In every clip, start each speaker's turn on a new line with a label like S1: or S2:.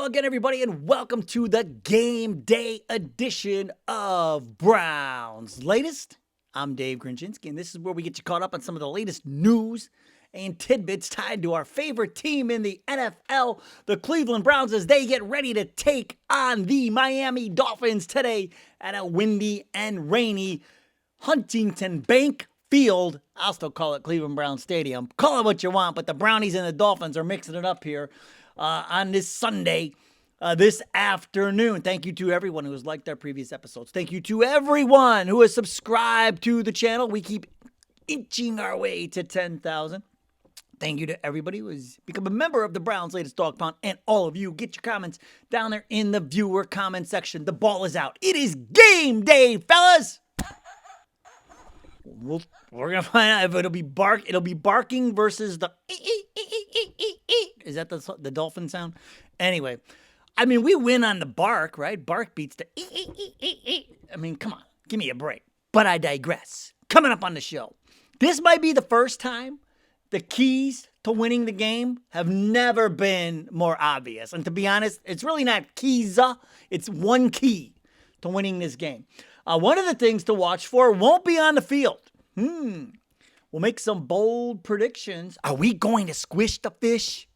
S1: again, everybody, and welcome to the game day edition of Browns Latest. I'm Dave Grendzynski, and this is where we get you caught up on some of the latest news and tidbits tied to our favorite team in the NFL, the Cleveland Browns, as they get ready to take on the Miami Dolphins today at a windy and rainy Huntington Bank Field. I'll still call it Cleveland Browns Stadium. Call it what you want, but the Brownies and the Dolphins are mixing it up here on this Sunday, this afternoon. Thank you to everyone who has liked our previous episodes. Thank you to everyone who has subscribed to the channel. We keep inching our way to 10,000. Thank you to everybody who has become a member of the Browns Latest Dog Pound, and all of you. Get your comments down there in the viewer comment section. The ball is out. It is game day, fellas. We're gonna find out if it'll be barking versus the. Is that the dolphin sound? Anyway, I mean, we win on the bark, right? Bark beats the. I mean, come on, give me a break. But I digress. Coming up on the show, this might be the first time the keys to winning the game have never been more obvious. And to be honest, it's really not keys. It's one key to winning this game. One of the things to watch for won't be on the field. We'll make some bold predictions. Are we going to squish the fish?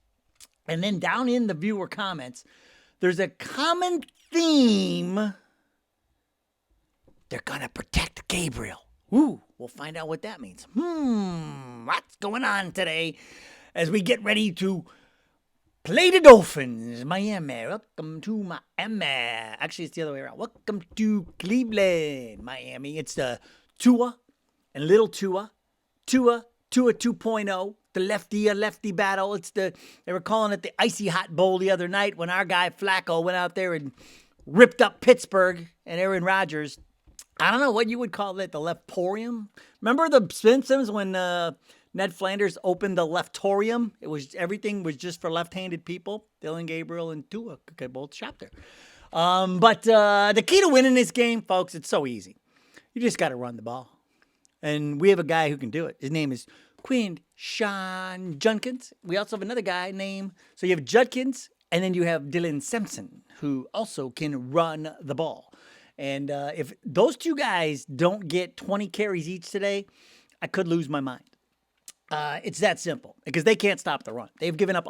S1: And then down in the viewer comments, there's a common theme. They're going to protect Gabriel. We'll find out what that means. What's going on today as we get ready to play the Dolphins? Miami. Welcome to Miami. Actually, it's the other way around. Welcome to Cleveland, Miami. It's the Tua and little Tua 2.0, the lefty battle. They were calling it the Icy Hot Bowl the other night when our guy Flacco went out there and ripped up Pittsburgh and Aaron Rodgers. I don't know what you would call it, the Leftorium. Remember the Simpsons when Ned Flanders opened the Leftorium? Everything was just for left-handed people. Dillon Gabriel and Tua could both shop there. But the key to winning this game, folks, it's so easy. You just got to run the ball. And we have a guy who can do it. His name is Sean Judkins. We also have another guy named, so you have Judkins, and then you have Dylan Simpson, who also can run the ball. And if those two guys don't get 20 carries each today, I could lose my mind. It's that simple because they can't stop the run. They've given up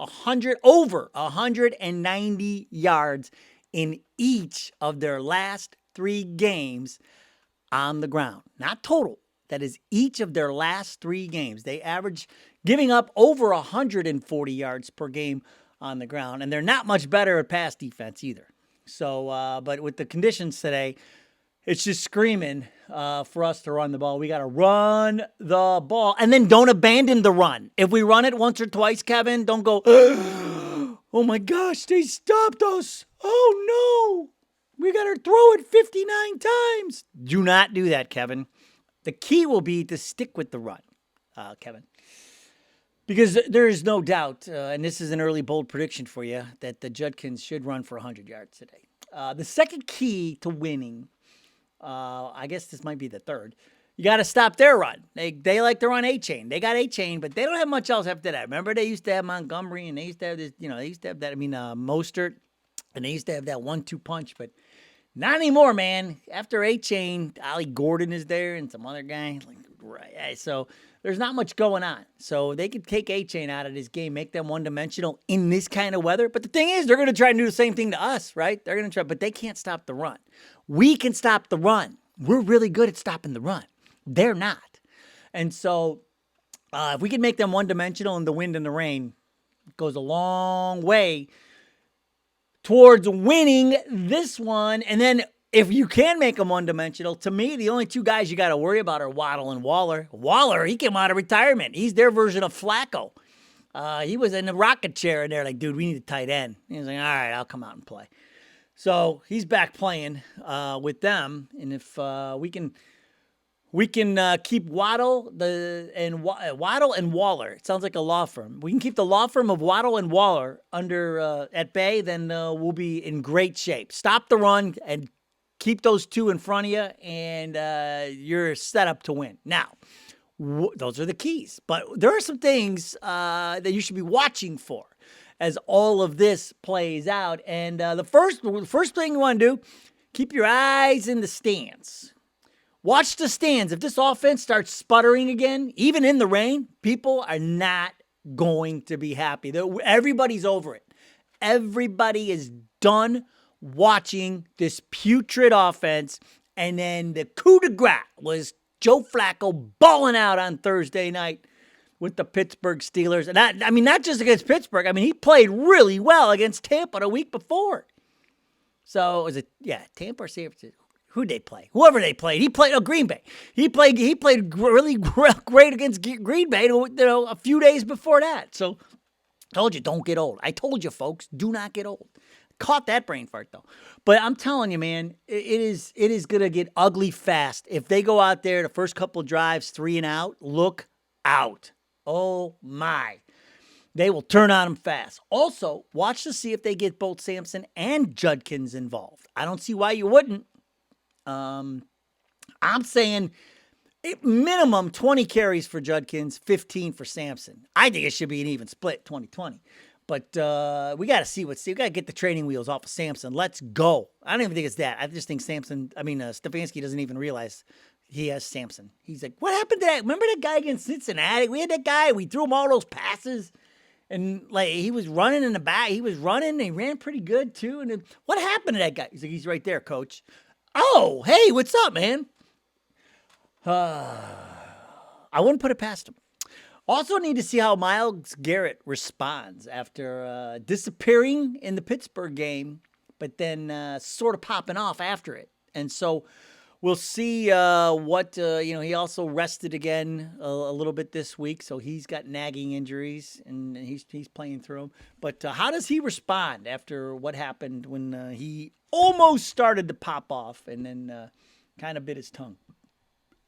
S1: over 190 yards in each of their last 3 games on the ground. Not total. That is each of their last 3 games. They average giving up over 140 yards per game on the ground, and they're not much better at pass defense either. So, but with the conditions today, it's just screaming for us to run the ball. We got to run the ball, and then don't abandon the run. If we run it once or twice, Kevin, don't go, oh my gosh, they stopped us. Oh no, we got to throw it 59 times. Do not do that, Kevin. The key will be to stick with the run, Kevin. Because there is no doubt, and this is an early bold prediction for you, that the Judkins should run for 100 yards today. The second key to winning, I guess this might be the third, you got to stop their run. They like to run A-Chain. They got A-Chain, but they don't have much else after that. Remember, they used to have Montgomery, and they used to have this, they used to have that, Mostert, and they used to have that 1-2 punch, but not anymore, man. After A-Chain, Ollie Gordon is there and some other guy. So there's not much going on. So they could take A-Chain out of this game, make them one-dimensional in this kind of weather. But the thing is, they're going to try and do the same thing to us, right? They're going to try, but they can't stop the run. We can stop the run. We're really good at stopping the run. They're not. And so if we can make them one-dimensional in the wind and the rain, it goes a long way towards winning this one. And then if you can make them one-dimensional, to me, the only 2 guys you got to worry about are Waddle and Waller. Waller, he came out of retirement. He's their version of Flacco. He was in the rocket chair, and they're like, dude, we need a tight end. He was like, all right, I'll come out and play. So he's back playing with them. And if we can keep Waddle and Waller. It sounds like a law firm. We can keep the law firm of Waddle and Waller under at bay, then we'll be in great shape. Stop the run and keep those 2 in front of you, and you're set up to win. Now, those are the keys. But there are some things that you should be watching for as all of this plays out. And the first thing you want to do, keep your eyes in the stands. Watch the stands. If this offense starts sputtering again, even in the rain, people are not going to be happy. Everybody's over it. Everybody is done watching this putrid offense. And then the coup de grace was Joe Flacco balling out on Thursday night with the Pittsburgh Steelers. And I mean, not just against Pittsburgh. I mean, he played really well against Tampa the week before. So, was it, Tampa or San Francisco? Who'd they play? Whoever they played. He played, Green Bay. He played really great against Green Bay, a few days before that. So, told you, don't get old. I told you, folks, do not get old. Caught that brain fart, though. But I'm telling you, man, it is going to get ugly fast. If they go out there, the first couple of drives, 3 and out, look out. Oh, my. They will turn on them fast. Also, watch to see if they get both Sampson and Judkins involved. I don't see why you wouldn't. I'm saying minimum 20 carries for Judkins, 15 for Sampson. I think it should be an even split, 20-20. But we got to see we got to get the training wheels off of Sampson. Let's go. I don't even think it's that. I just think Stefanski doesn't even realize he has Sampson. He's like, what happened to that? Remember that guy against Cincinnati? We had that guy. We threw him all those passes. And he was running in the back. He was running. And he ran pretty good, too. And then, what happened to that guy? He's like, he's right there, coach. Oh, hey, what's up, man? I wouldn't put it past him. Also need to see how Myles Garrett responds after disappearing in the Pittsburgh game, but then sort of popping off after it. And so we'll see what, he also rested again a little bit this week. So he's got nagging injuries and he's playing through them. But how does he respond after what happened when he almost started to pop off and then kind of bit his tongue?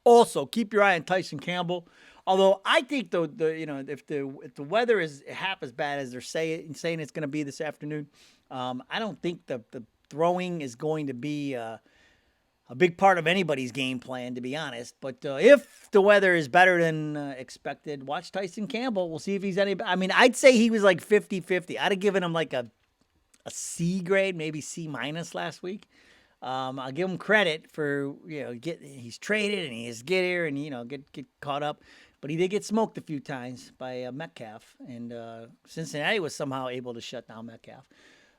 S1: Also, keep your eye on Tyson Campbell. Although I think if the weather is half as bad as they're saying it's going to be this afternoon, I don't think the throwing is going to be a big part of anybody's game plan, to be honest. But if the weather is better than expected, watch Tyson Campbell. We'll see if he's any. I mean, I'd say he was like 50-50. I'd have given him like a C grade, maybe C- last week. I'll give him credit for he's traded and he has get here and get caught up. But he did get smoked a few times by Metcalf, and Cincinnati was somehow able to shut down Metcalf.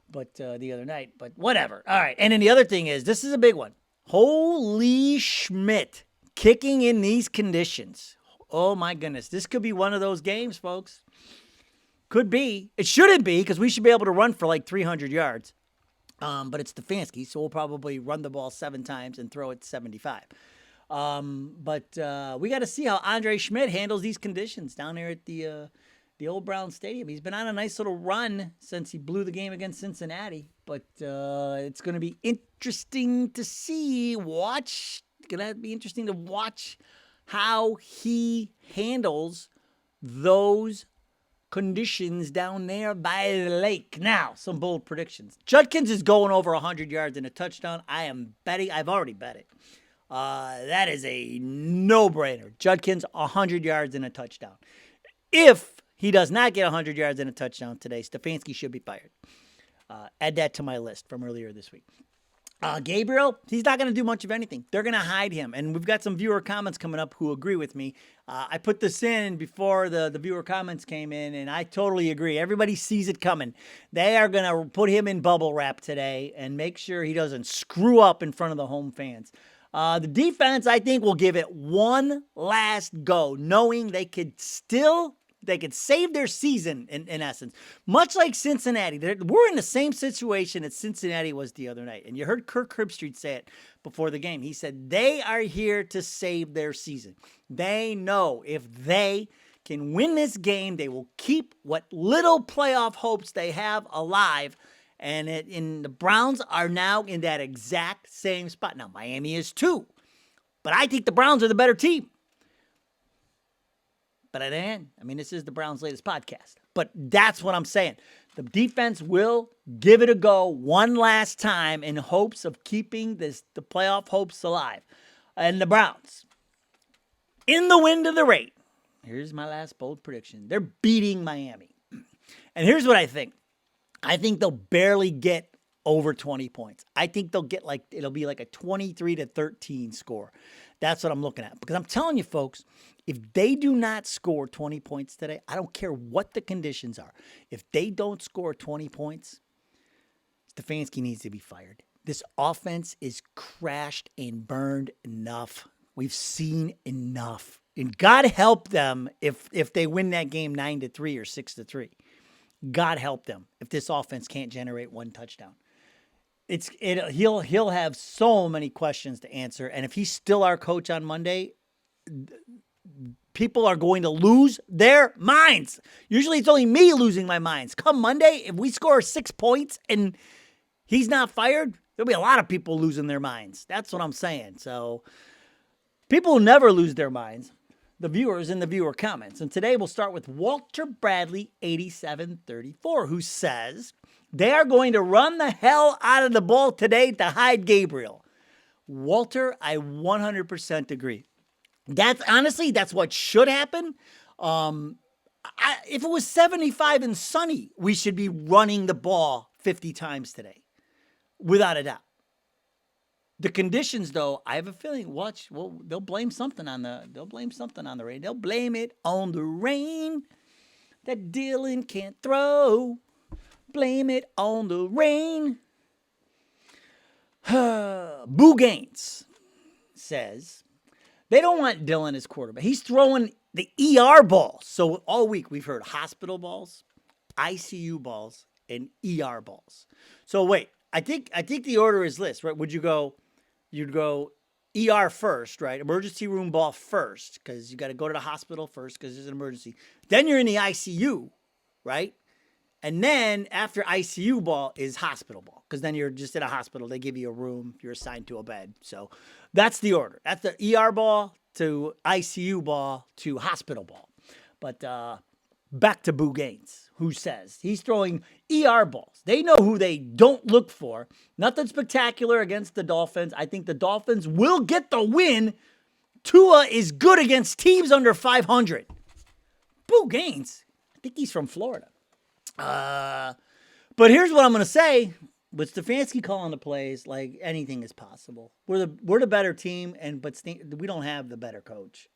S1: But the other night, but whatever. All right, and then the other thing is, this is a big one. Holy Schmidt kicking in these conditions. Oh my goodness, this could be one of those games, folks. Could be. It shouldn't be because we should be able to run for like 300 yards. But it's Stefanski, so we'll probably run the ball 7 times and throw it 75. But we got to see how Andre Schmidt handles these conditions down there at the old Brown Stadium. He's been on a nice little run since he blew the game against Cincinnati. But it's going to be interesting to see. It's going to be interesting to watch how he handles those conditions down there by the lake. Now, some bold predictions. Judkins is going over 100 yards and a touchdown. I am betting. I've already bet it. That is a no-brainer. Judkins, 100 yards and a touchdown. If he does not get 100 yards and a touchdown today, Stefanski should be fired. Add that to my list from earlier this week. Gabriel, he's not going to do much of anything. They're going to hide him. And we've got some viewer comments coming up who agree with me. I put this in before the viewer comments came in, and I totally agree. Everybody sees it coming. They are going to put him in bubble wrap today and make sure he doesn't screw up in front of the home fans. The defense, I think, will give it one last go, knowing they could save their season, in essence. Much like Cincinnati. We're in the same situation that Cincinnati was the other night. And you heard Kirk Herbstreit say it before the game. He said they are here to save their season. They know if they can win this game, they will keep what little playoff hopes they have alive. And the Browns are now in that exact same spot. Now, Miami is too. But I think the Browns are the better team. But this is the Browns' latest podcast. But that's what I'm saying. The defense will give it a go one last time in hopes of keeping the playoff hopes alive. And the Browns, in the wind of the rain, here's my last bold prediction. They're beating Miami. And here's what I think. I think they'll barely get over 20 points. I think they'll get it'll be like a 23-13 score. That's what I'm looking at. Because I'm telling you, folks, if they do not score 20 points today, I don't care what the conditions are. If they don't score 20 points, Stefanski needs to be fired. This offense is crashed and burned enough. We've seen enough. And God help them if they win that game 9-3 or 6-3. God help them if this offense can't generate one touchdown. He'll have so many questions to answer, and if he's still our coach on Monday, people are going to lose their minds. Usually it's only me losing my minds. Come Monday, if we score 6 points and he's not fired, there'll be a lot of people losing their minds. That's what I'm saying. So people will never lose their minds. The viewers in the viewer comments. And today we'll start with Walter Bradley, 8734, who says they are going to run the hell out of the ball today to hide Gabriel. Walter, I 100% agree. That's what should happen. If it was 75 and sunny, we should be running the ball 50 times today, without a doubt. The conditions, though, I have a feeling. They'll blame something on the rain. They'll blame it on the rain that Dillon can't throw. Blame it on the rain. Boo Gaines says they don't want Dillon as quarterback. He's throwing the ER balls. So all week we've heard hospital balls, ICU balls, and ER balls. So wait, I think the order is this, right? You'd go ER first, right? Emergency room ball first, because you got to go to the hospital first because there's an emergency. Then you're in the ICU, right? And then after ICU ball is hospital ball, because then you're just in a hospital. They give you a room. You're assigned to a bed. So that's the order. That's the ER ball to ICU ball to hospital ball. But back to Boo Gaines, who says he's throwing ER balls. They know who they don't look for. Nothing spectacular against the Dolphins. I think the Dolphins will get the win. Tua is good against teams under 500. Boo Gaines, I think he's from Florida. But here's what I'm going to say. With Stefanski calling the plays, like, anything is possible. We're the better team, but we don't have the better coach.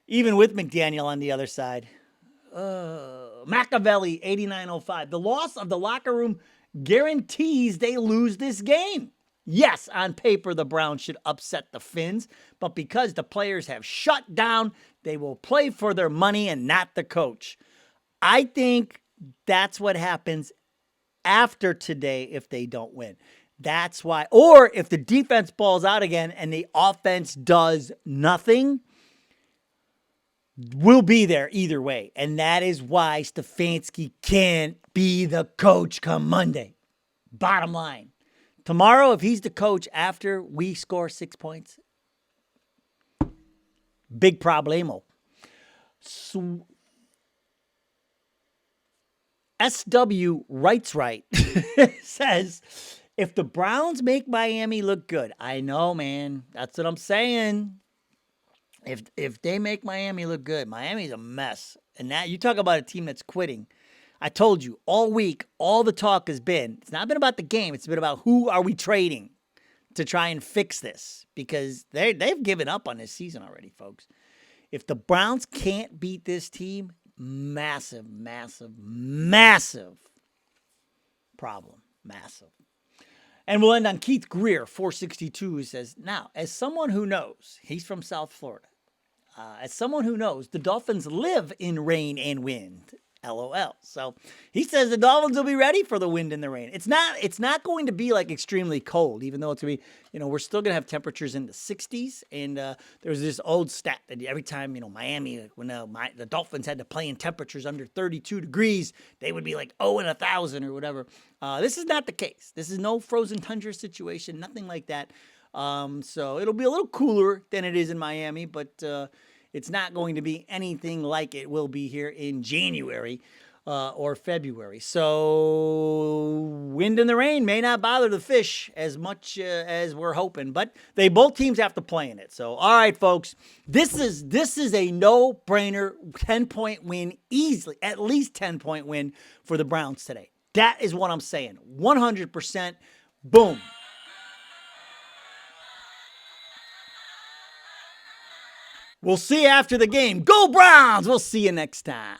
S1: Even with McDaniel on the other side. Machiavelli, 8905. The loss of the locker room guarantees they lose this game. Yes, on paper, the Browns should upset the Finns, but because the players have shut down, they will play for their money and not the coach. I think that's what happens after today if they don't win. That's why. Or if the defense balls out again and the offense does nothing, we'll be there either way. And that is why Stefanski can't be the coach come Monday. Bottom line. Tomorrow, if he's the coach after we score 6 points, big problemo. So, SW Writes Right says, if the Browns make Miami look good, I know, man. That's what I'm saying. If they make Miami look good, Miami's a mess. And now you talk about a team that's quitting. I told you all week, all the talk has been, it's not been about the game. It's been about who are we trading to try and fix this, because they've given up on this season already, folks. If the Browns can't beat this team, massive, massive, massive problem. Massive. And we'll end on Keith Greer, 462, who says, now, as someone who knows, he's from South Florida, as someone who knows, the Dolphins live in rain and wind. LOL. So he says the Dolphins will be ready for the wind and the rain. It's not going to be like extremely cold, even though it's going to be, we're still going to have temperatures in the 60s. And there's this old stat that every time, Miami, when the Dolphins had to play in temperatures under 32 degrees, they would be like 0-1,000 or whatever. This is not the case. This is no frozen tundra situation, nothing like that. So it'll be a little cooler than it is in Miami, but it's not going to be anything like it will be here in January or February. So wind and the rain may not bother the fish as much as we're hoping, but both teams have to play in it. So, all right, folks, this is a no-brainer 10-point win, easily, at least 10-point win for the Browns today. That is what I'm saying. 100%. Boom. We'll see you after the game. Go Browns! We'll see you next time.